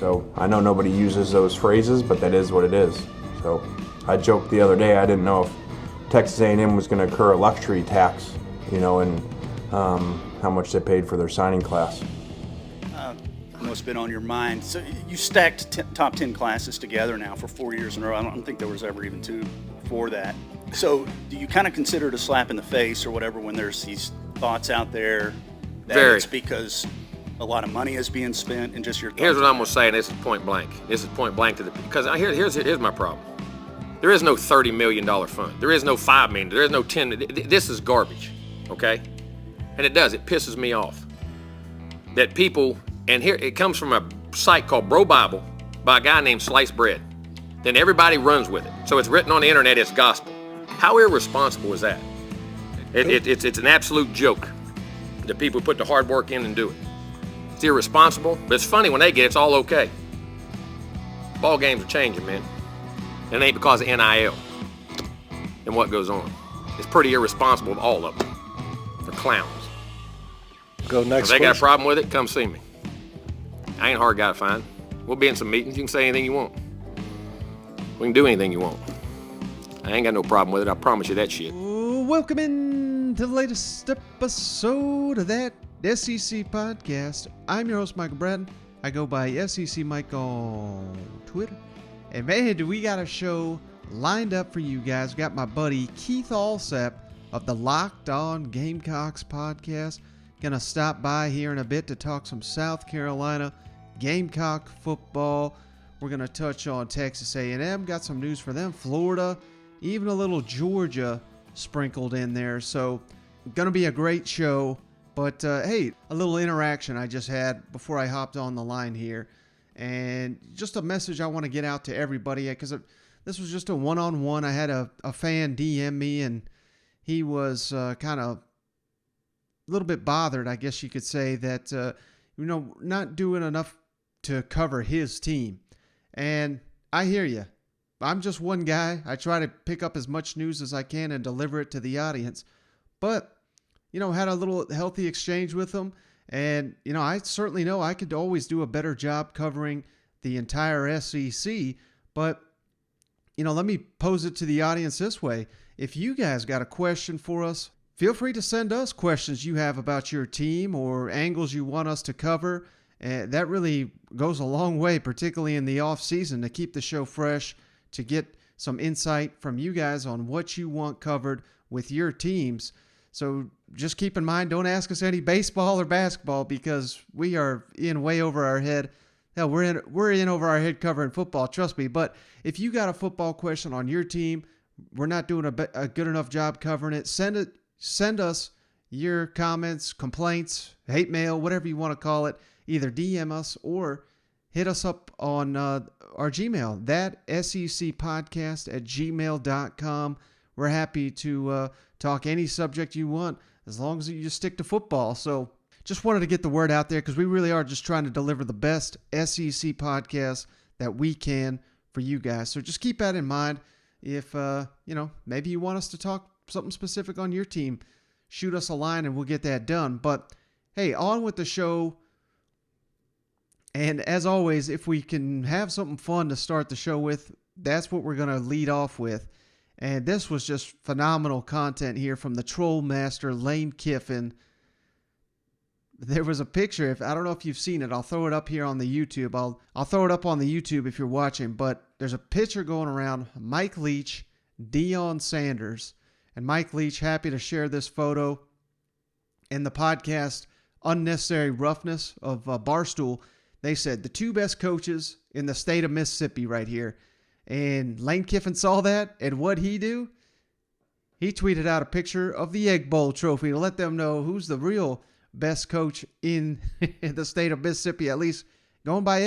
So I know nobody uses those phrases, but that is what it is. So I joked the other day, I didn't know if Texas A&M was going to incur a luxury tax, and how much they paid for their signing class. I know it's been on your mind. So you stacked top 10 classes together now for 4 years in a row. I don't think there was ever even 2 before that. So do you kind of consider it a slap in the face or whatever when there's these thoughts out there that it's because a lot of money is being spent and just your thoughts? Here's what I'm going to say, and this is point blank. This is point blank because here's my problem. There is no $30 million fund. There is no $5 million. There is no 10. This is garbage, okay? And it pisses me off that people, and here it comes from a site called Bro Bible by a guy named Sliced Bread. Then everybody runs with it. So it's written on the internet, it's gospel. How irresponsible is that? It's an absolute joke that people put the hard work in and do it. It's irresponsible, but it's funny when they get it, it's all okay. Ball games are changing, man. And it ain't because of NIL and what goes on. It's pretty irresponsible of all of them. They're clowns. Go next. If they got a problem with it, come see me. I ain't a hard guy to find. We'll be in some meetings. You can say anything you want. We can do anything you want. I ain't got no problem with it. I promise you that shit. Welcome in to the latest episode of that SEC podcast. I'm your host, Michael Bratton. I go by SEC Mike on Twitter. And man, do we got a show lined up for you guys. We got my buddy Keith Allsep of the Locked On Gamecocks podcast. Gonna stop by here in a bit to talk some South Carolina Gamecock football. We're gonna touch on Texas A&M. Got some news for them. Florida, even a little Georgia sprinkled in there. So gonna be a great show. But hey, a little interaction I just had before I hopped on the line here. And just a message I want to get out to everybody, because this was just a one-on-one. I had a fan DM me, and he was kind of a little bit bothered, I guess you could say, that, not doing enough to cover his team. And I hear you. I'm just one guy. I try to pick up as much news as I can and deliver it to the audience. But, had a little healthy exchange with him. And, I certainly know I could always do a better job covering the entire SEC. But, let me pose it to the audience this way. If you guys got a question for us, feel free to send us questions you have about your team or angles you want us to cover. That really goes a long way, particularly in the off season, to keep the show fresh, to get some insight from you guys on what you want covered with your teams. So just keep in mind, don't ask us any baseball or basketball, because we are in way over our head. Hell, we're in over our head covering football, trust me. But if you got a football question on your team, we're not doing a good enough job covering it. Send us your comments, complaints, hate mail, whatever you want to call it. Either DM us or hit us up on our Gmail, that secpodcast@gmail.com. We're happy to talk any subject you want, as long as you just stick to football. So just wanted to get the word out there, because we really are just trying to deliver the best SEC podcast that we can for you guys. So just keep that in mind. If, maybe you want us to talk something specific on your team, shoot us a line and we'll get that done. But hey, on with the show. And as always, if we can have something fun to start the show with, that's what we're going to lead off with. And this was just phenomenal content here from the troll master, Lane Kiffin. There was a picture. I don't know if you've seen it. I'll throw it up here on the YouTube. I'll throw it up on the YouTube if you're watching. But there's a picture going around. Mike Leach, Deion Sanders. And Mike Leach, happy to share this photo in the podcast Unnecessary Roughness of Barstool. They said the 2 best coaches in the state of Mississippi right here. And Lane Kiffin saw that, and what'd he do? He tweeted out a picture of the Egg Bowl trophy to let them know who's the real best coach in the state of Mississippi, at least going by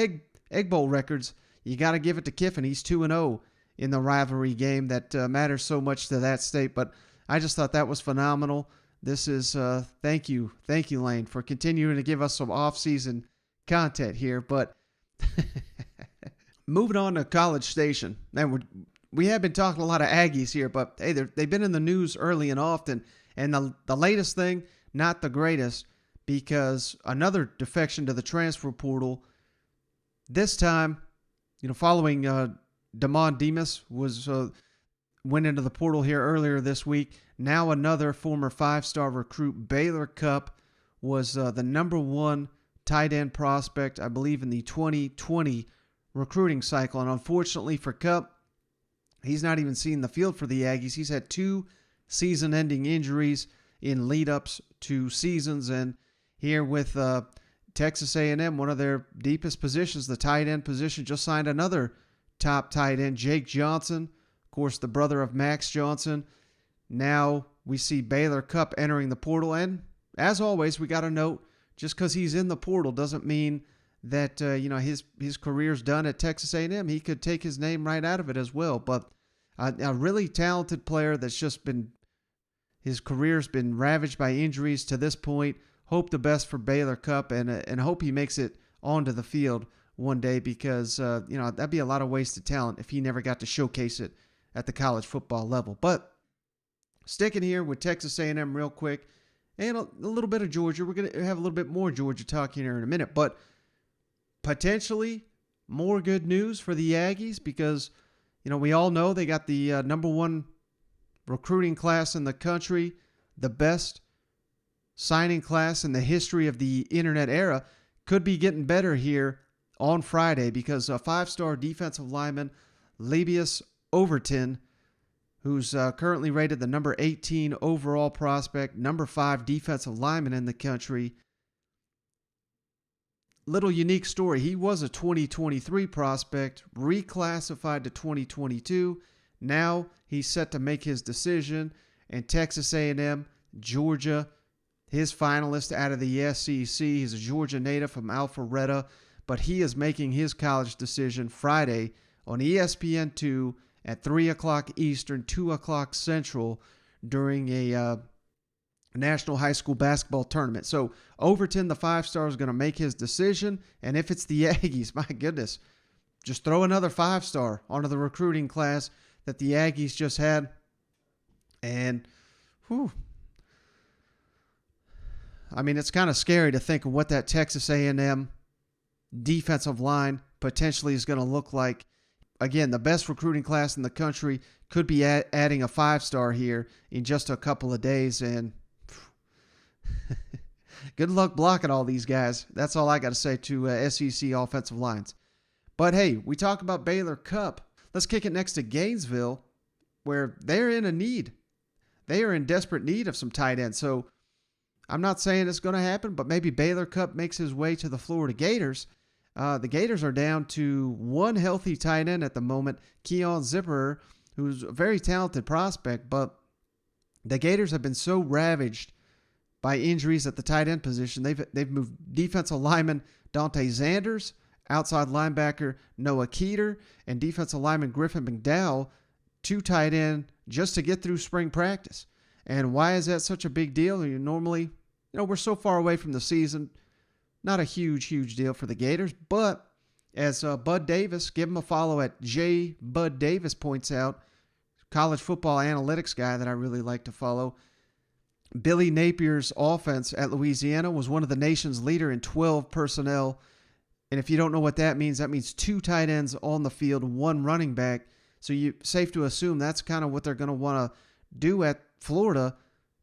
Egg Bowl records. You got to give it to Kiffin. He's 2-0 in the rivalry game that matters so much to that state. But I just thought that was phenomenal. This is thank you, Lane, for continuing to give us some off-season content here. But moving on to College Station. Now, we have been talking a lot of Aggies here, but hey, they've been in the news early and often. And the latest thing, not the greatest, because another defection to the transfer portal This time, following Damon Demas went into the portal here earlier this week. Now another former 5-star recruit, Baylor Cupp, was the number 1 tight end prospect, I believe, in the 2020 recruiting cycle. And unfortunately for Cupp, he's not even seen the field for the Aggies. He's had 2 season-ending injuries in lead-ups to seasons. And here with Texas A&M, one of their deepest positions, the tight end position, just signed another top tight end, Jake Johnson, of course, the brother of Max Johnson. Now we see Baylor Cupp entering the portal. And as always, we got to note, just because he's in the portal doesn't mean that his career's done at Texas A&M. He could take his name right out of it as well. But a really talented player that's just been, his career's been ravaged by injuries to this point. Hope the best for Baylor Cupp, and hope he makes it onto the field one day, because that'd be a lot of wasted talent if he never got to showcase it at the college football level. But sticking here with Texas A&M real quick, and a little bit of Georgia. We're going to have a little bit more Georgia talk here in a minute, but potentially more good news for the Aggies, because we all know they got the number 1 recruiting class in the country, the best signing class in the history of the internet era. Could be getting better here on Friday, because a 5-star defensive lineman, Levius Overton, who's currently rated the number 18 overall prospect, number 5 defensive lineman in the country. Little unique story. He was a 2023 prospect, reclassified to 2022. Now he's set to make his decision, and Texas A&M, Georgia, his finalist out of the SEC. He's a Georgia native from Alpharetta, but he is making his college decision Friday on ESPN2 at 3 o'clock Eastern, 2 o'clock Central, during a National High School Basketball Tournament. So Overton, the 5-star, is going to make his decision, and if it's the Aggies, my goodness, just throw another 5-star onto the recruiting class that the Aggies just had, and it's kind of scary to think of what that Texas A&M defensive line potentially is going to look like. Again, the best recruiting class in the country could be adding a 5-star here in just a couple of days, and good luck blocking all these guys. That's all I got to say to SEC offensive lines. But hey, we talk about Baylor Cupp. Let's kick it next to Gainesville, where they're in a need. They are in desperate need of some tight ends. So I'm not saying it's going to happen, but maybe Baylor Cupp makes his way to the Florida Gators. The Gators are down to 1 healthy tight end at the moment, Keon Zipperer, who's a very talented prospect, but the Gators have been so ravaged by injuries at the tight end position. They've moved defensive lineman Dante Zanders, outside linebacker Noah Keeter, and defensive lineman Griffin McDowell to tight end just to get through spring practice. And why is that such a big deal? Normally, we're so far away from the season. Not a huge deal for the Gators, but as Bud Davis, give him a follow at Bud Davis points out, college football analytics guy that I really like to follow. Billy Napier's offense at Louisiana was one of the nation's leader in 12 personnel. And if you don't know what that means 2 tight ends on the field, 1 running back. So you're safe to assume that's kind of what they're going to want to do at Florida,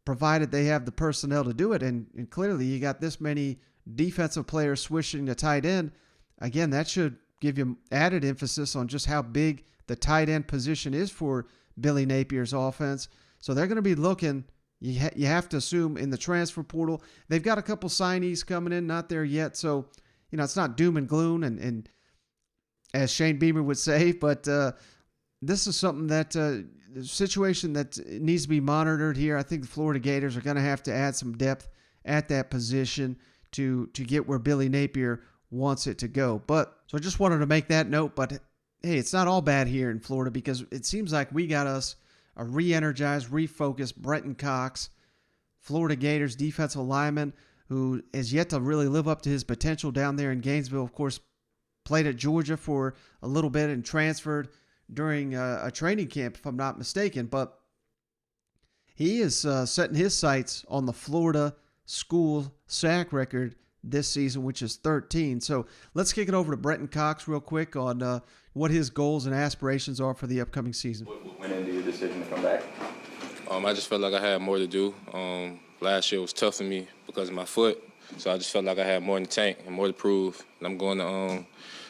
provided they have the personnel to do it. And clearly you got this many defensive players switching to tight end. Again, that should give you added emphasis on just how big the tight end position is for Billy Napier's offense. So they're going to be looking, you have to assume, in the transfer portal. They've got a couple signees coming in, not there yet. So, it's not doom and gloom, and as Shane Beamer would say, but this is something that, situation that needs to be monitored here. I think the Florida Gators are going to have to add some depth at that position to get where Billy Napier wants it to go. But so I just wanted to make that note. But hey, it's not all bad here in Florida, because it seems like we got us a re-energized, refocused Brenton Cox, Florida Gators defensive lineman, who has yet to really live up to his potential down there in Gainesville. Of course, played at Georgia for a little bit and transferred during a training camp, if I'm not mistaken. But he is setting his sights on the Florida school sack record this season, which is 13. So let's kick it over to Brenton Cox real quick on what his goals and aspirations are for the upcoming season. What went into your decision to come back? I just felt like I had more to do. Last year was tough for me because of my foot, so I just felt like I had more in the tank and more to prove. And I'm going to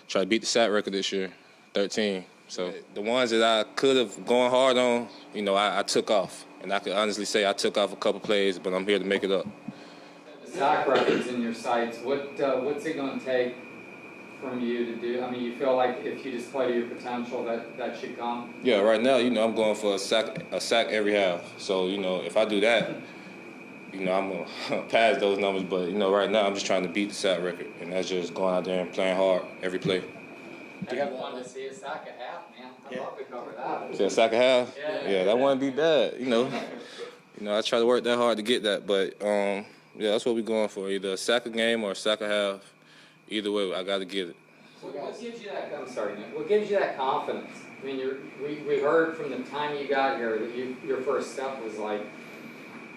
try to beat the sack record this year, 13. So the ones that I could have gone hard on, I took off. And I could honestly say I took off a couple plays, but I'm here to make it up. The sack record's in your sights. What's it going to take from you to do? I mean, you feel like if you just play to your potential, that should come? Yeah, right now, I'm going for a sack every half. So, if I do that, I'm going to pass those numbers. But, right now I'm just trying to beat the sack record. And that's just going out there and playing hard every play. I just wanted to see a sack a half, man. I'd love to cover that. See a sack a half? Yeah, that wouldn't be bad, I try to work that hard to get that. But, that's what we're going for, either a sack a game or a sack a half. Either way, I got to get it. What gives you that? I'm sorry, Nick. What gives you that confidence? I mean, we heard from the time you got here that your first step was like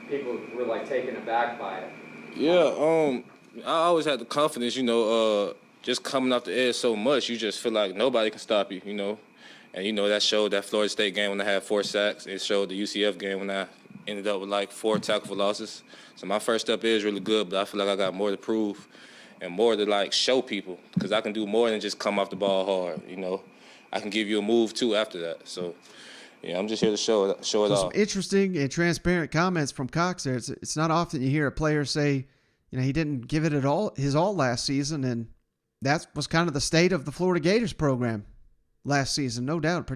people were like taken aback by it. Yeah, I always had the confidence, just coming off the edge so much, you just feel like nobody can stop you, And that showed that Florida State game when I had 4 sacks. It showed the UCF game when I ended up with like 4 tackle for losses. So my first step is really good, but I feel like I got more to prove and more to show people, because I can do more than just come off the ball hard. I can give you a move too after that. So I'm just here to show it all. Some interesting and transparent comments from Cox there. It's not often you hear a player say, he didn't give it his all last season, and that was kind of the state of the Florida Gators program last season, no doubt.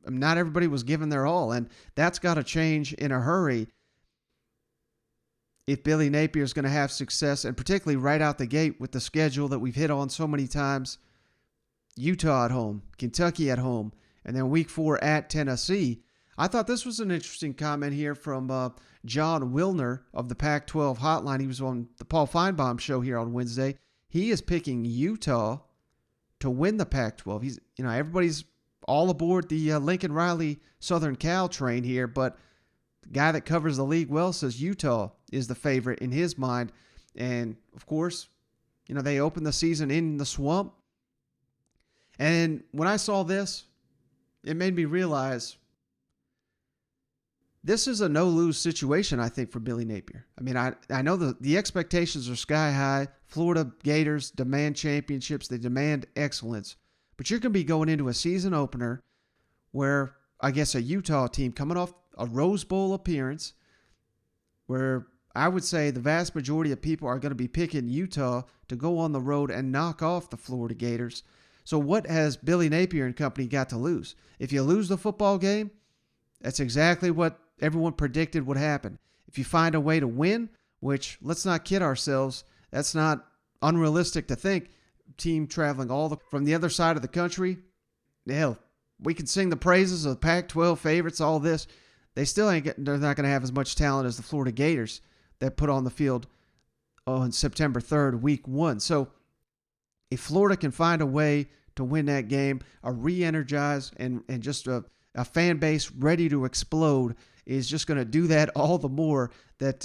Not everybody was giving their all, and that's got to change in a hurry if Billy Napier is going to have success, and particularly right out the gate with the schedule that we've hit on so many times. Utah at home, Kentucky at home, and then week 4 at Tennessee. I thought this was an interesting comment here from John Wilner of the Pac-12 Hotline. He was on the Paul Feinbaum show here on Wednesday. He is picking Utah to win the Pac-12. He's, everybody's all aboard the Lincoln Riley Southern Cal train here, but the guy that covers the league well says Utah is the favorite in his mind. And, of course, they opened the season in the swamp. And when I saw this, it made me realize this is a no-lose situation, I think, for Billy Napier. I mean, I know the expectations are sky high. Florida Gators demand championships. They demand excellence. But you're going to be going into a season opener where, I guess, a Utah team coming off a Rose Bowl appearance where I would say the vast majority of people are going to be picking Utah to go on the road and knock off the Florida Gators. So what has Billy Napier and company got to lose? If you lose the football game, that's exactly what everyone predicted would happen. If you find a way to win, which, let's not kid ourselves, that's not unrealistic to think. Team traveling from the other side of the country, hell, we can sing the praises of the Pac-12 favorites, all this. They're not going to have as much talent as the Florida Gators that put on the field on September 3rd, week 1. So if Florida can find a way to win that game, a re-energized and just a fan base ready to explode is just going to do that all the more, that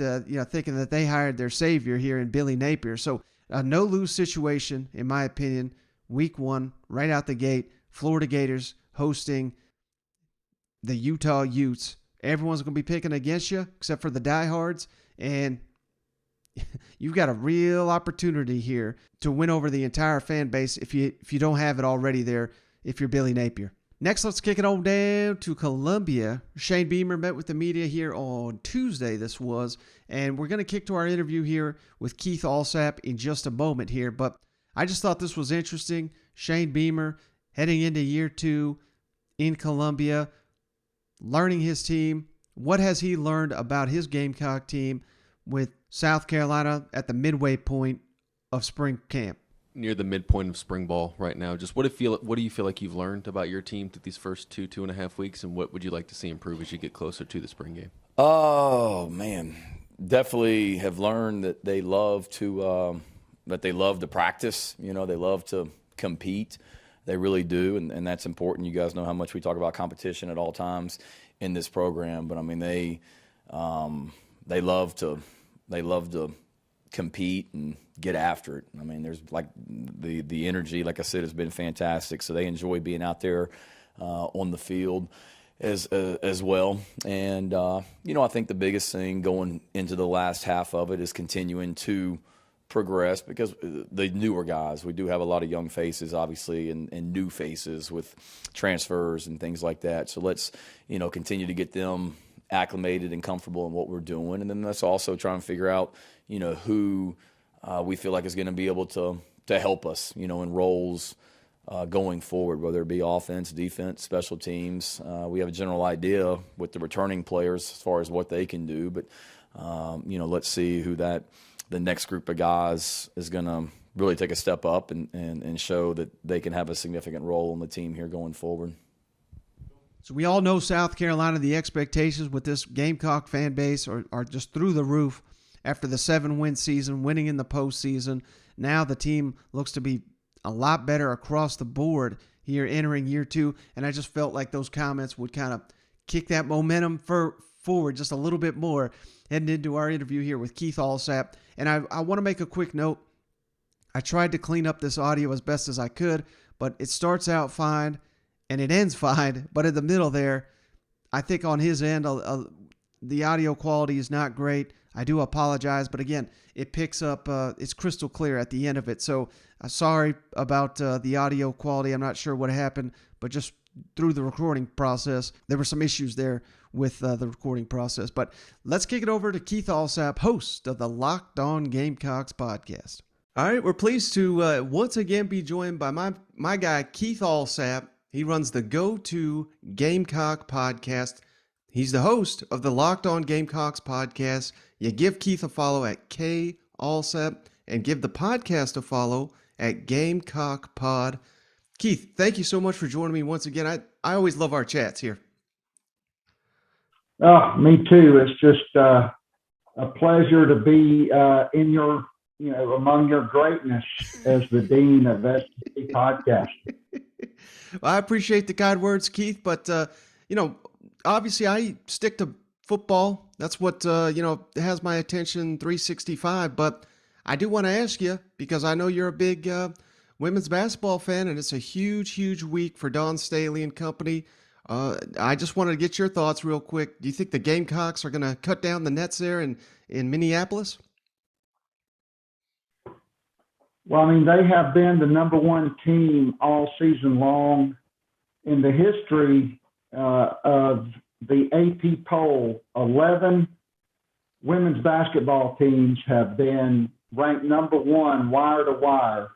thinking that they hired their savior here in Billy Napier. So a no-lose situation, in my opinion, week 1, right out the gate, Florida Gators hosting the Utah Utes. Everyone's going to be picking against you except for the diehards, and you've got a real opportunity here to win over the entire fan base if you don't have it already there, if you're Billy Napier. Next, let's kick it on down to Columbia. Shane Beamer met with the media here on Tuesday, this was, and we're going to kick to our interview here with Keith Allsep in just a moment here, but I just thought this was interesting. Shane Beamer heading into year 2 in Columbia, learning his team. What has he learned about his Gamecock team with South Carolina at the midway point of spring camp? Near the midpoint of spring ball right now. Just what do you feel like you've learned about your team through these first 2.5 weeks, and what would you like to see improve as you get closer to the spring game? Oh man, definitely have learned that they love to practice. They love to compete. They really do, and that's important. You guys know how much we talk about competition at all times in this program. But I mean, they love to compete and get after it. I mean, there's like the energy, like I said, has been fantastic. So they enjoy being out there on the field as well. And, I think the biggest thing going into the last half of it is continuing to progress, because the newer guys, we do have a lot of young faces, obviously, and new faces with transfers and things like that. So let's, continue to get them acclimated and comfortable in what we're doing. And then let's also try and figure out, who we feel like is going to be able to help us, in roles going forward, whether it be offense, defense, special teams. We have a general idea with the returning players as far as what they can do, but, let's see who the next group of guys is going to really take a step up and show that they can have a significant role in the team here going forward. So we all know South Carolina, the expectations with this Gamecock fan base are just through the roof after the 7-win season, winning in the postseason. Now the team looks to be a lot better across the board here entering year 2, and I just felt like those comments would kind of kick that momentum forward just a little bit more heading into our interview here with Keith Allsep. And I want to make a quick note. I tried to clean up this audio as best as I could, but it starts out fine and it ends fine. But in the middle there, I think on his end, the audio quality is not great. I do apologize, but again, it picks up, it's crystal clear at the end of it. So sorry about the audio quality. I'm not sure what happened, but just through the recording process, there were some issues there with the recording process. But let's kick it over to Keith Allsep, host of the Locked On Gamecocks podcast. All right, we're pleased to once again be joined by my guy, Keith Allsep. He runs the Go-To Gamecock podcast. He's the host of the Locked On Gamecocks podcast. You give Keith a follow at K Allsep and give the podcast a follow at Gamecock Pod. Keith, thank you so much for joining me once again. I always love our chats here. Oh, me too. It's just a pleasure to be in your, among your greatness as the dean of SHOW Podcast. Well, I appreciate the kind words, Keith, but obviously I stick to football. That's what has my attention 365. But I do want to ask you, because I know you're a big women's basketball fan, and it's a huge, huge week for Dawn Staley and company. I just wanted to get your thoughts real quick. Do you think the Gamecocks are going to cut down the nets there in Minneapolis? Well, I mean, they have been the number one team all season long. In the history of the AP poll, 11 women's basketball teams have been ranked number one wire to wire.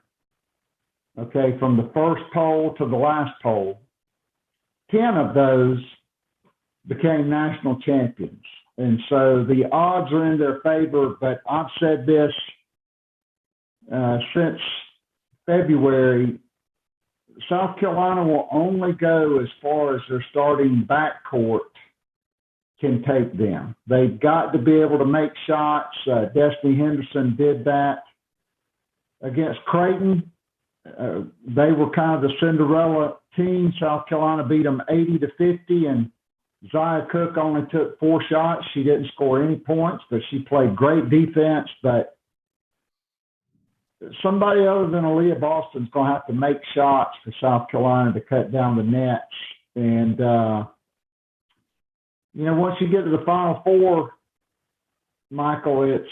Okay, from the first poll to the last poll. 10 of those became national champions. And so the odds are in their favor, but I've said this since February. South Carolina will only go as far as their starting backcourt can take them. They've got to be able to make shots. Destiny Henderson did that against Creighton. They were kind of the Cinderella team. South Carolina beat them 80-50, and Zia Cook only took 4 shots. She didn't score any points, but she played great defense. But somebody other than Aaliyah Boston's going to have to make shots for South Carolina to cut down the nets. And, once you get to the Final Four, Michael, it's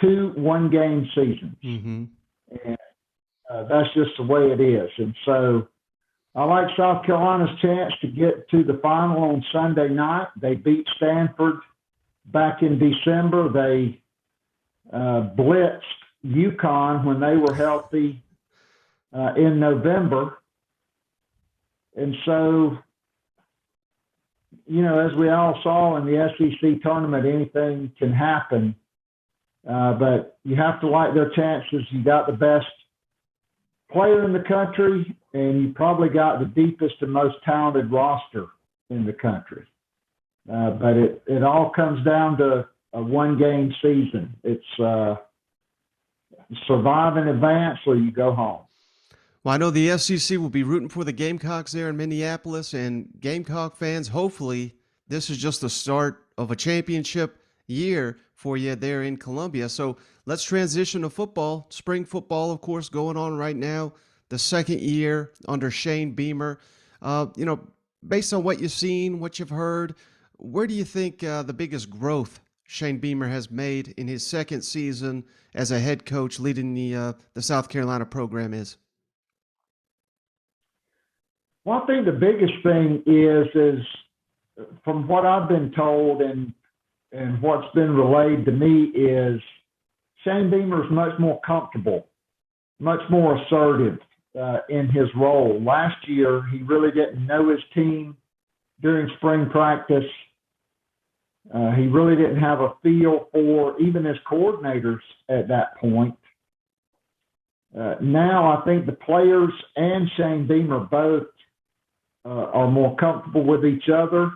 2 one-game seasons. Mm-hmm. And that's just the way it is. And so I like South Carolina's chance to get to the final on Sunday night. They beat Stanford back in December. They blitzed UConn when they were healthy in November. And so, as we all saw in the SEC tournament, anything can happen. But you have to like their chances. You got the best player in the country, and you probably got the deepest and most talented roster in the country. But it all comes down to a one-game season. It's survive in advance or you go home. Well, I know the SEC will be rooting for the Gamecocks there in Minneapolis, and Gamecock fans, hopefully this is just the start of a championship year for you there in Columbia. So let's transition to football. Spring football, of course, going on right now. The second year under Shane Beamer. Based on what you've seen, what you've heard, where do you think the biggest growth Shane Beamer has made in his second season as a head coach leading the South Carolina program is? Well, I think the biggest thing is from what I've been told and what's been relayed to me is Shane Beamer is much more comfortable, much more assertive in his role. Last year, he really didn't know his team during spring practice. He really didn't have a feel for even his coordinators at that point. Now I think the players and Shane Beamer both are more comfortable with each other,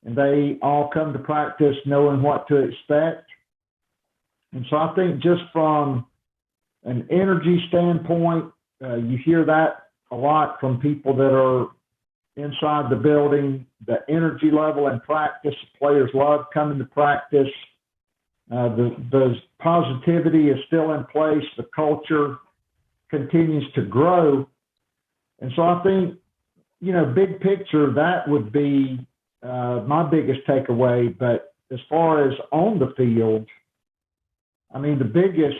and they all come to practice knowing what to expect. And so I think just from an energy standpoint, you hear that a lot from people that are inside the building. The energy level in practice, players love coming to practice. The positivity is still in place. The culture continues to grow. And so I think, big picture, that would be my biggest takeaway. But as far as on the field, I mean, the biggest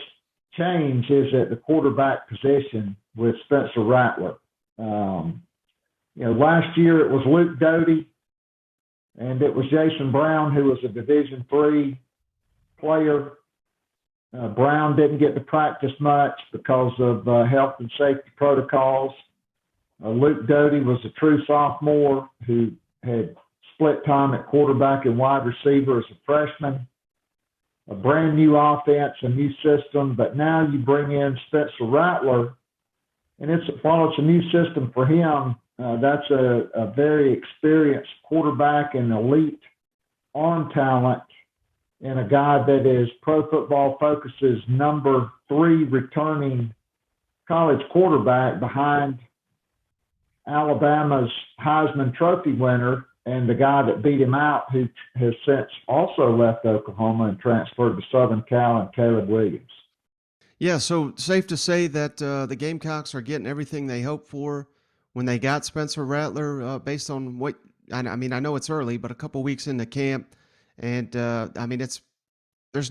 change is at the quarterback position with Spencer Rattler. Last year it was Luke Doty, and it was Jason Brown, who was a Division III player. Brown didn't get to practice much because of health and safety protocols. Luke Doty was a true sophomore who had split time at quarterback and wide receiver as a freshman. A brand new offense, a new system, but now you bring in Spencer Rattler, and while it's a new system for him, that's a very experienced quarterback and elite arm talent, and a guy that is Pro Football Focus's number 3 returning college quarterback behind Alabama's Heisman Trophy winner and the guy that beat him out, who has since also left Oklahoma and transferred to Southern Cal, and Caleb Williams. Yeah, so safe to say that the Gamecocks are getting everything they hoped for when they got Spencer Rattler, based on what I know it's early, but a couple weeks into camp, and there's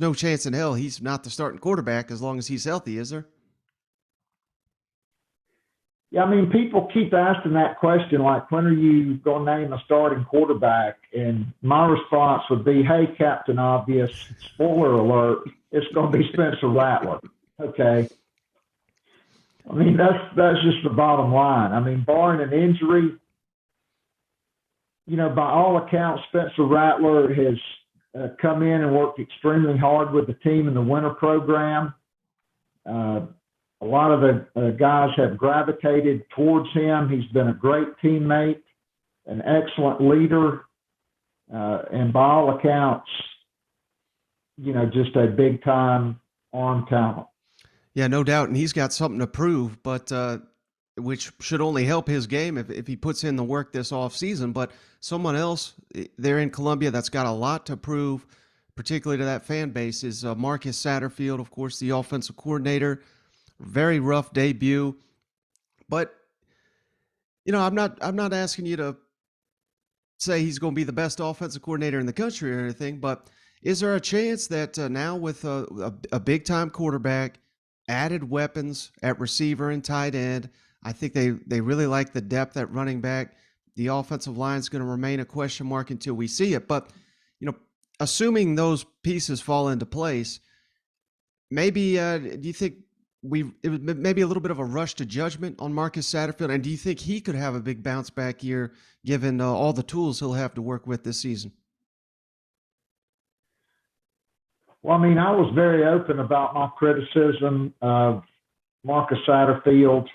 no chance in hell he's not the starting quarterback as long as he's healthy, is there? Yeah, people keep asking that question, like, when are you going to name a starting quarterback? And my response would be, hey, Captain Obvious, spoiler alert, it's going to be Spencer Rattler. Okay. That's just the bottom line. Barring an injury, by all accounts, Spencer Rattler has come in and worked extremely hard with the team in the winter program. A lot of the guys have gravitated towards him. He's been a great teammate, an excellent leader, and by all accounts, just a big-time arm talent. Yeah, no doubt, and he's got something to prove, but which should only help his game if he puts in the work this offseason. But someone else there in Columbia that's got a lot to prove, particularly to that fan base, is Marcus Satterfield, of course, the offensive coordinator. Very rough debut, but I'm not asking you to say he's going to be the best offensive coordinator in the country or anything, but is there a chance that now with a big time quarterback, added weapons at receiver and tight end, I think they really like the depth at running back. The offensive line is going to remain a question mark until we see it, but assuming those pieces fall into place, maybe do you think it was maybe a little bit of a rush to judgment on Marcus Satterfield? And do you think he could have a big bounce back year given all the tools he'll have to work with this season? Well, I was very open about my criticism of Marcus Satterfield.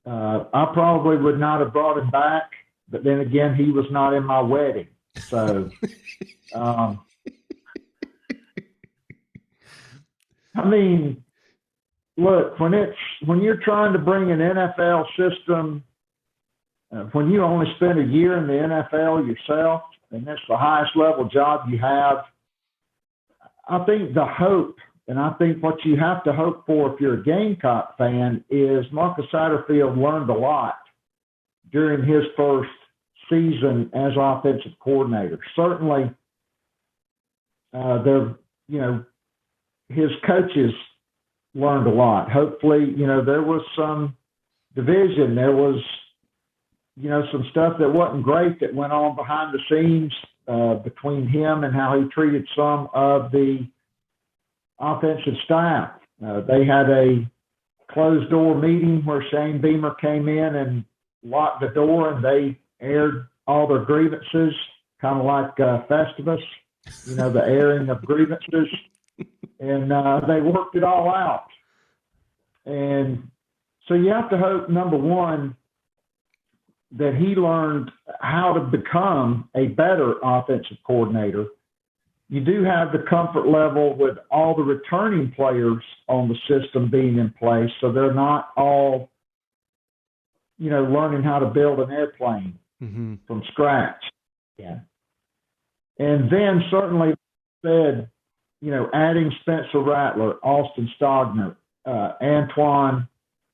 I probably would not have brought him back, but then again, he was not in my wedding. So, look, when you're trying to bring an NFL system, when you only spend a year in the NFL yourself, and that's the highest level job you have, I think the hope, and I think what you have to hope for if you're a Gamecock fan, is Marcus Satterfield learned a lot during his first season as offensive coordinator. Certainly, his coaches learned a lot. Hopefully, there was some division. There was, some stuff that wasn't great that went on behind the scenes between him and how he treated some of the offensive staff. They had a closed door meeting where Shane Beamer came in and locked the door, and they aired all their grievances, kind of like Festivus, the airing of grievances. And they worked it all out. And so you have to hope, number one, that he learned how to become a better offensive coordinator. You do have the comfort level with all the returning players on the system being in place, so they're not all, learning how to build an airplane from scratch. Yeah. And then certainly said, adding Spencer Rattler, Austin Stogner, Antoine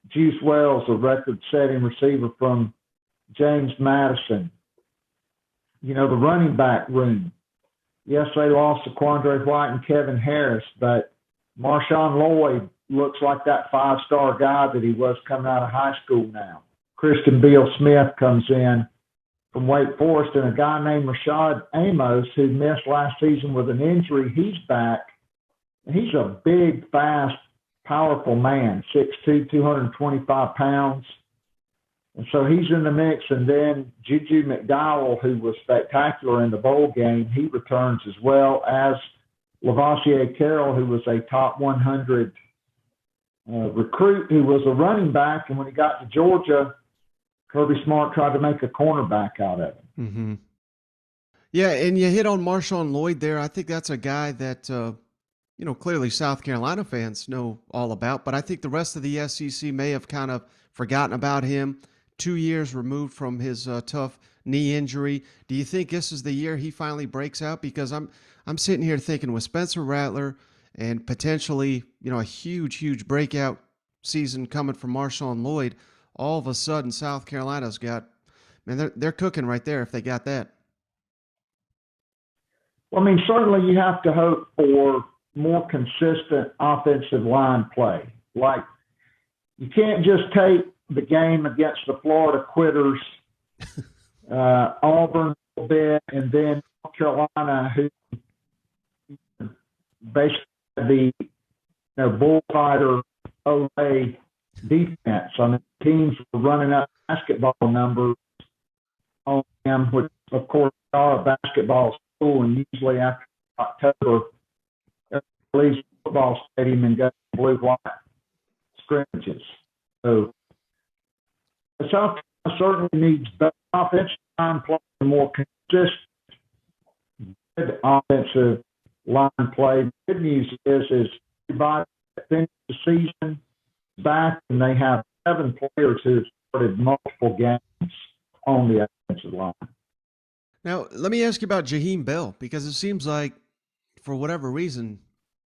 Juice Wells, a record-setting receiver from James Madison, the running back room. Yes, they lost to Quandre White and Kevin Harris, but Marshawn Lloyd looks like that five-star guy that he was coming out of high school now. Christian Beal-Smith comes in from Wake Forest, and a guy named Rashad Amos, who missed last season with an injury, he's back. And he's a big, fast, powerful man, 6'2", 225 pounds. And so he's in the mix. And then Juju McDowell, who was spectacular in the bowl game, he returns, as well as Lavoisier Carroll, who was a top 100 recruit, who was a running back. And when he got to Georgia, Kirby Smart tried to make a cornerback out of him. Mm-hmm. Yeah, and you hit on Marshawn Lloyd there. I think that's a guy that, clearly South Carolina fans know all about, but I think the rest of the SEC may have kind of forgotten about him. 2 years removed from his tough knee injury. Do you think this is the year he finally breaks out? Because I'm sitting here thinking with Spencer Rattler and potentially, a huge breakout season coming from Marshawn Lloyd, all of a sudden South Carolina's got, man, they're cooking right there if they got that. Well, certainly you have to hope for more consistent offensive line play. Like, you can't just take the game against the Florida Quitters, Auburn a little bit, and then North Carolina, who basically the bullfighter Olay defense. Teams were running up basketball numbers on them, which of course are a basketball school, and usually after October, leaves the football stadium and goes to blue-white scrimmages. So South Carolina certainly needs better offensive line play and more consistent good offensive line play. The good news is everybody that finished the season back, and they have 7 players who have started multiple games on the offensive line. Now, let me ask you about Jaheim Bell, because it seems like, for whatever reason,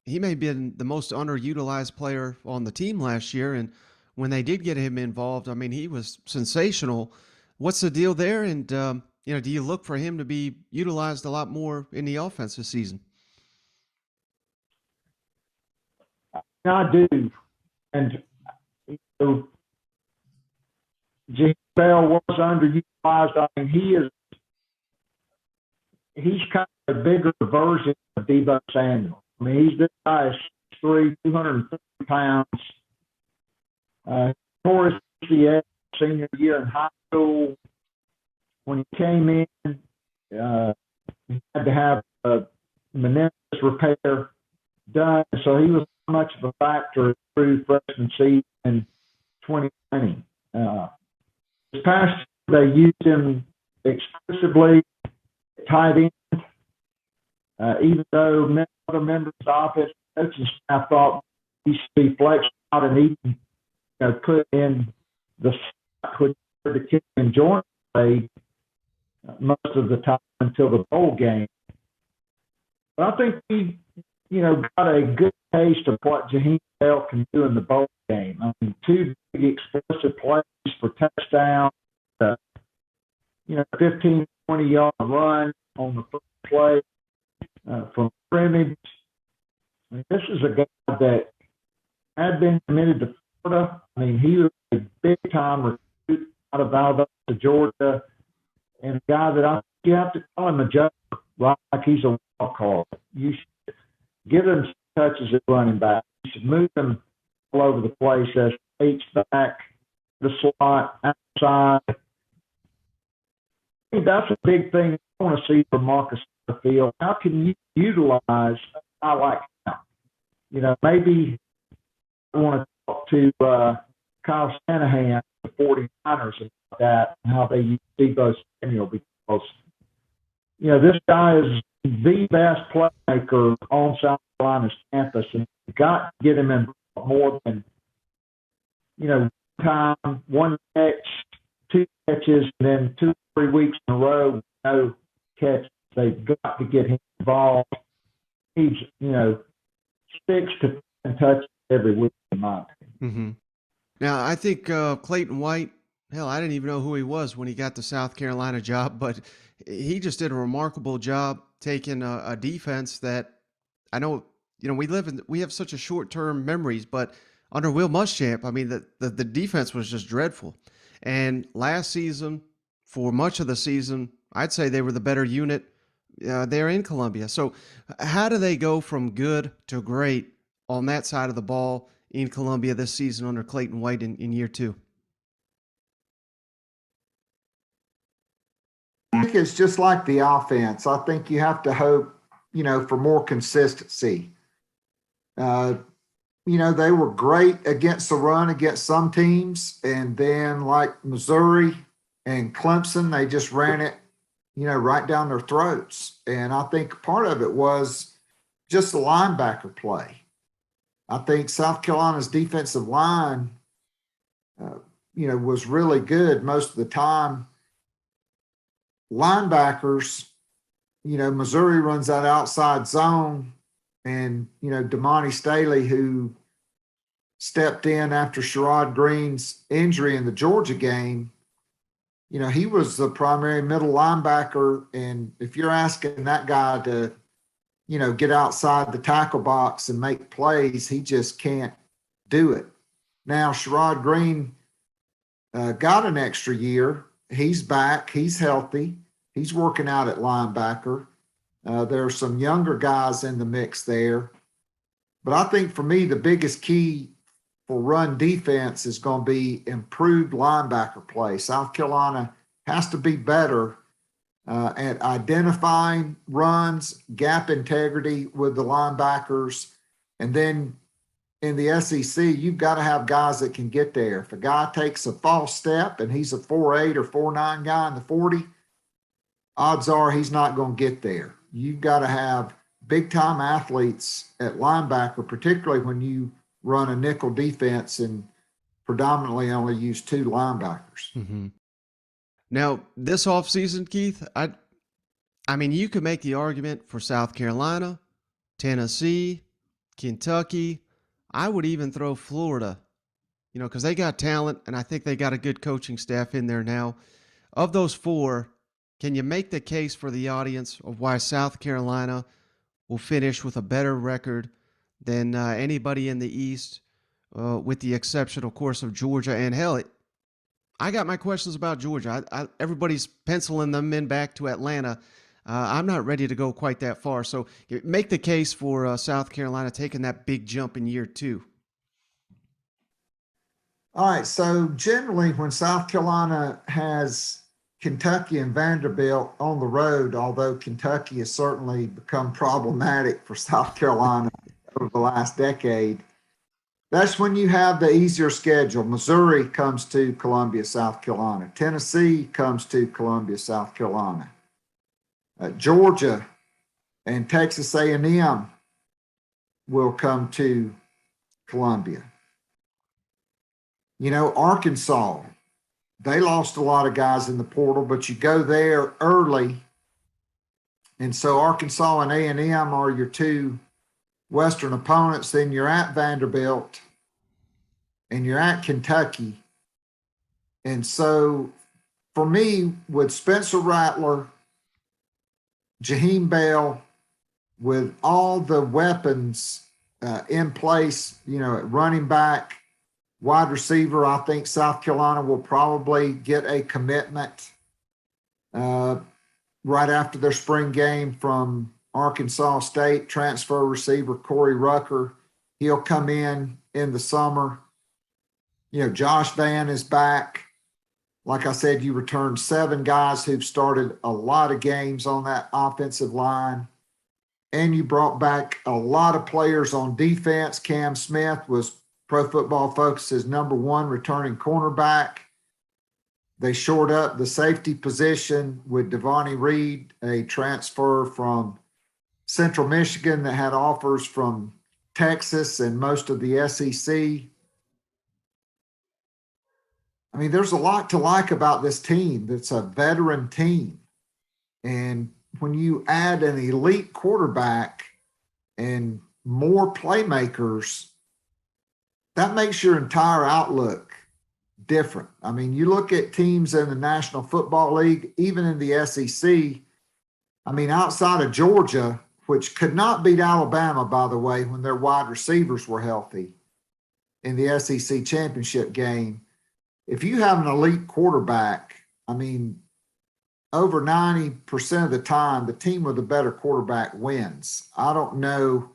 he may have been the most underutilized player on the team last year, and when they did get him involved, he was sensational. What's the deal there? And, do you look for him to be utilized a lot more in the offense this season? I do. And Jaheim Bell was underutilized. He's kind of a bigger version of Deebo Samuel. He's this guy is 6'3", 230 pounds. Tore his ACL senior year in high school. When he came in, he had to have a meniscus repair done, so he was not much of a factor through freshman season in 2020. This past year, they used him exclusively at tight end, even though other members of the offensive coaching staff thought he should be flexed out and even put in the slot which the Kiffin Jordan played most of the time until the bowl game. But I think he got a good taste of what Jaheim Bell can do in the bowl game. I mean, 2 big explosive plays for touchdown, 15, 20-yard run on the first play from scrimmage. I mean, this is a guy that had been committed to Florida. I mean, he was a big-time recruit out of Alabama to Georgia, and a guy that you have to call him a joker, right? Like he's a wild card. You should give him some touches at running back. You should move him all over the place as H-back, the slot, outside. I think that's a big thing I want to see from Marcus on the field. How can you utilize a guy like him? Maybe I want to talk to Kyle Shanahan, the 49ers, about that, and how they use Deebo Samuel, because, this guy is the best playmaker on South Carolina's campus, and you've got to get him involved more than, one time, one catch, 2 catches, and then 2 or 3 weeks in a row with no catch. They've got to get him involved. He's, 6 to 10 touches every week, in my opinion. Mm-hmm. Now, I think Clayton White, hell, I didn't even know who he was when he got the South Carolina job, but he just did a remarkable job taking a defense that I know, we have such a short-term memories, but under Will Muschamp, I mean, the defense was just dreadful. And last season, for much of the season, I'd say they were the better unit there in Columbia. So how do they go from good to great on that side of the ball in Columbia this season under Clayton White in year 2? I think it's just like the offense. I think you have to hope, for more consistency. They were great against the run against some teams, and then like Missouri and Clemson, they just ran it, right down their throats. And I think part of it was just the linebacker play. I think South Carolina's defensive line, was really good most of the time. Linebackers, Missouri runs that outside zone, and, Damani Staley, who stepped in after Sherrod Green's injury in the Georgia game, he was the primary middle linebacker. And if you're asking that guy to, get outside the tackle box and make plays, he just can't do it. Now, Sherrod Green got an extra year. He's back. He's healthy. He's working out at linebacker. There are some younger guys in the mix there. But I think for me, the biggest key for run defense is going to be improved linebacker play. South Carolina has to be better at identifying runs, gap integrity with the linebackers. And then in the SEC, you've got to have guys that can get there. If a guy takes a false step and he's a 4'8" or 4'9" guy in the 40, odds are he's not going to get there. You've got to have big-time athletes at linebacker, particularly when you run a nickel defense and predominantly only use 2 linebackers. Mm-hmm. Now, this offseason, Keith, I mean, you could make the argument for South Carolina, Tennessee, Kentucky. I would even throw Florida, because they got talent, and I think they got a good coaching staff in there now. Of those 4, can you make the case for the audience of why South Carolina will finish with a better record than anybody in the East, with the exception, of course, of Georgia? And hell, I got my questions about Georgia. Everybody's penciling them in back to Atlanta. I'm not ready to go quite that far. So make the case for South Carolina taking that big jump in year 2. All right. So generally when South Carolina has Kentucky and Vanderbilt on the road, although Kentucky has certainly become problematic for South Carolina over the last decade, that's when you have the easier schedule. Missouri comes to Columbia, South Carolina. Tennessee comes to Columbia, South Carolina. Georgia and Texas A&M will come to Columbia. Arkansas, they lost a lot of guys in the portal, but you go there early. And so Arkansas and A&M are your 2 Western opponents, then you're at Vanderbilt and you're at Kentucky. And so for me, with Spencer Rattler, Jaheim Bell, with all the weapons in place, at running back, wide receiver, I think South Carolina will probably get a commitment right after their spring game from Arkansas State, transfer receiver Corey Rucker. He'll come in the summer. Josh Vann is back. Like I said, you returned 7 guys who've started a lot of games on that offensive line. And you brought back a lot of players on defense. Cam Smith was Pro Football Focus's #1 returning cornerback. They shored up the safety position with Devontae Reed, a transfer from Central Michigan that had offers from Texas and most of the SEC. I mean, there's a lot to like about this team. It's a veteran team. And when you add an elite quarterback and more playmakers, that makes your entire outlook different. I mean, you look at teams in the National Football League, even in the SEC, I mean, outside of Georgia, which could not beat Alabama, by the way, when their wide receivers were healthy in the SEC championship game. If you have an elite quarterback, I mean, over 90% of the time, the team with the better quarterback wins. I don't know,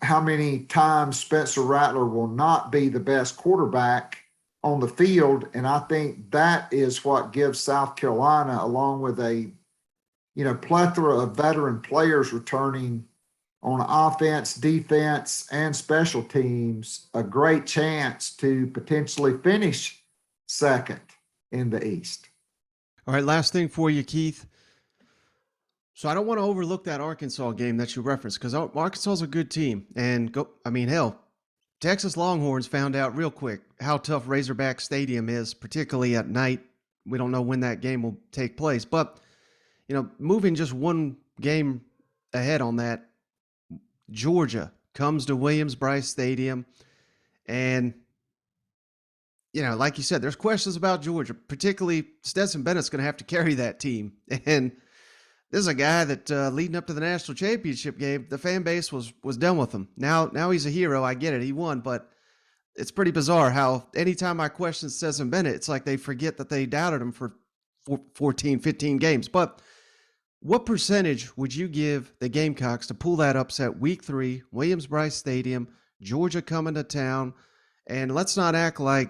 how many times Spencer Rattler will not be the best quarterback on the field. And I think that is what gives South Carolina, along with a, plethora of veteran players returning on offense, defense, and special teams, a great chance to potentially finish second in the East. All right, last thing for you, Keith. So I don't want to overlook that Arkansas game that you referenced, because Arkansas is a good team. And Texas Longhorns found out real quick how tough Razorback Stadium is, particularly at night. We don't know when that game will take place. But, moving just one game ahead on that, Georgia comes to Williams-Brice Stadium. And, like you said, there's questions about Georgia, particularly Stetson Bennett's going to have to carry that team. And this is a guy that leading up to the national championship game, the fan base was done with him. Now he's a hero. I get it. He won, but it's pretty bizarre how anytime I question Stetson Bennett, it's like they forget that they doubted him for 14, 15 games. But what percentage would you give the Gamecocks to pull that upset week 3, Williams-Brice Stadium, Georgia coming to town? And let's not act like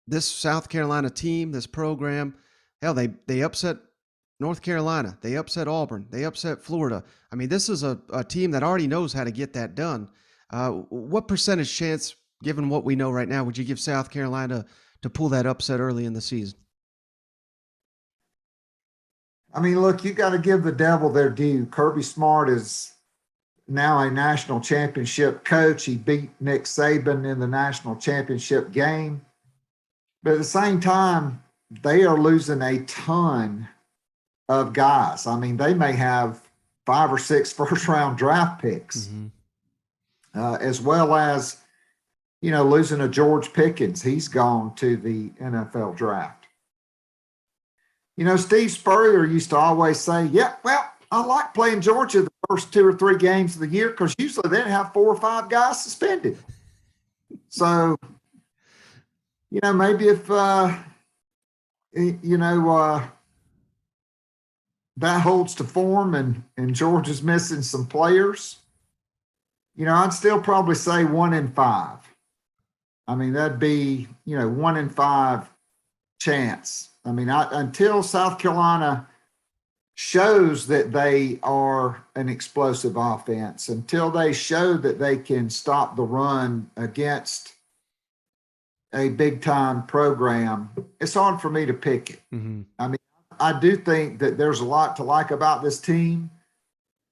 this South Carolina team, this program, hell, they upset North Carolina. They upset Auburn. They upset Florida. I mean, this is a team that already knows how to get that done. What percentage chance, given what we know right now, would you give South Carolina to pull that upset early in the season? I mean, look, you got to give the devil their due. Kirby Smart is now a national championship coach. He beat Nick Saban in the national championship game. But at the same time, they are losing a ton of guys. I mean, they may have 5 or 6 first-round draft picks, as well as, losing a George Pickens. He's gone to the NFL draft. Steve Spurrier used to always say, I like playing Georgia the first 2 or 3 games of the year because usually they have 4 or 5 guys suspended. So, maybe if, that holds to form and Georgia's missing some players, I'd still probably say 1 in 5. I mean, that'd be, 1 in 5 chance. I mean, until South Carolina shows that they are an explosive offense, until they show that they can stop the run against a big-time program, it's hard for me to pick it. I mean, I do think that there's a lot to like about this team,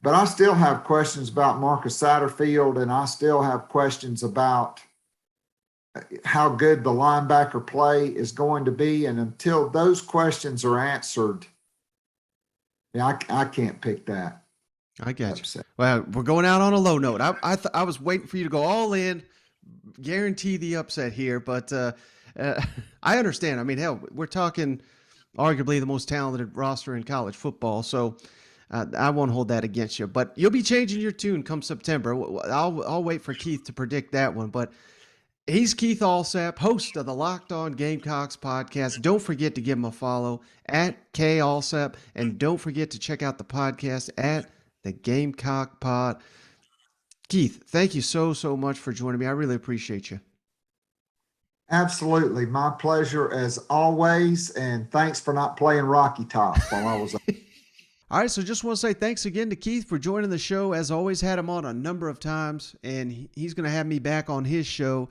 but I still have questions about Marcus Satterfield, and I still have questions about how good the linebacker play is going to be. And until those questions are answered, I can't pick that. I got you. upset. Well, we're going out on a low note. I was waiting for you to go all in, guarantee the upset here, but I understand. I mean, hell, we're talking arguably the most talented roster in college football, so I won't hold that against you. But you'll be changing your tune come September. I'll wait for Keith to predict that one, but he's Keith Allsep, host of the Locked On Gamecocks podcast. Don't forget to give him a follow at KAllsep, and don't forget to check out the podcast at the Gamecock Pod. Keith, thank you so much for joining me. I really appreciate you. Absolutely. My pleasure as always. And thanks for not playing Rocky Top while I was. All right, so just want to say thanks again to Keith for joining the show. As always, had him on a number of times, and he's going to have me back on his show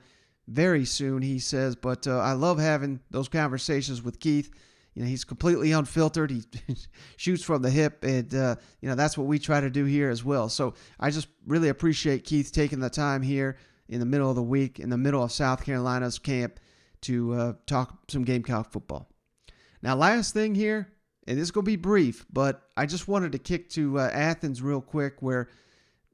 very soon, he says. But I love having those conversations with Keith. You know, he's completely unfiltered. He shoots from the hip, and that's what we try to do here as well. So I just really appreciate Keith taking the time here in the middle of the week, in the middle of South Carolina's camp, to talk some Gamecock football. Now, last thing here, and this is going to be brief, but I just wanted to kick to Athens real quick, where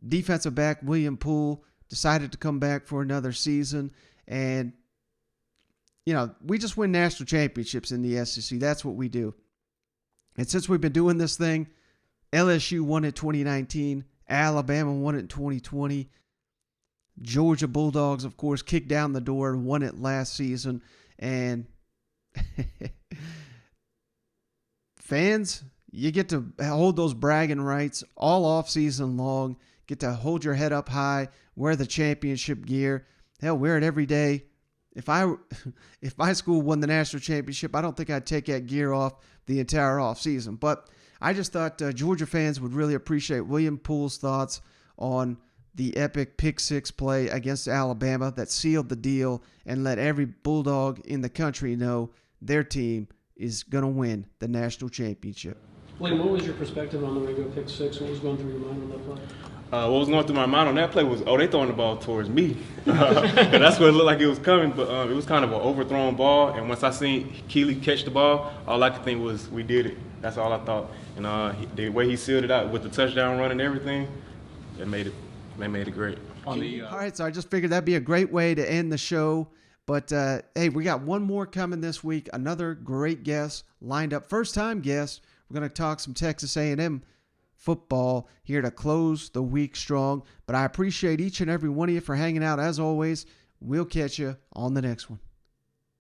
defensive back William Poole decided to come back for another season, and we just win national championships in the SEC. That's what we do. And since we've been doing this thing, LSU won it 2019. Alabama won it in 2020. Georgia Bulldogs, of course, kicked down the door and won it last season. And fans, you get to hold those bragging rights all off season long. Get to hold your head up high, wear the championship gear. Hell, wear it every day. If my school won the national championship, I don't think I'd take that gear off the entire off season. But I just thought Georgia fans would really appreciate William Poole's thoughts on the epic pick six play against Alabama that sealed the deal and let every Bulldog in the country know their team is going to win the national championship. William, what was your perspective on the regular pick six? What was going through your mind on that play? What was going through my mind on that play was, they throwing the ball towards me. That's what it looked like it was coming, but it was kind of an overthrown ball. And once I seen Keeley catch the ball, all I could think was, we did it. That's all I thought. And the way he sealed it out with the touchdown run and everything, that made it great. All right, so I just figured that'd be a great way to end the show. But, hey, we got one more coming this week. Another great guest lined up. First-time guest. We're going to talk some Texas A&M football here to close the week strong. But I appreciate each and every one of you for hanging out. As always, we'll catch you on the next one.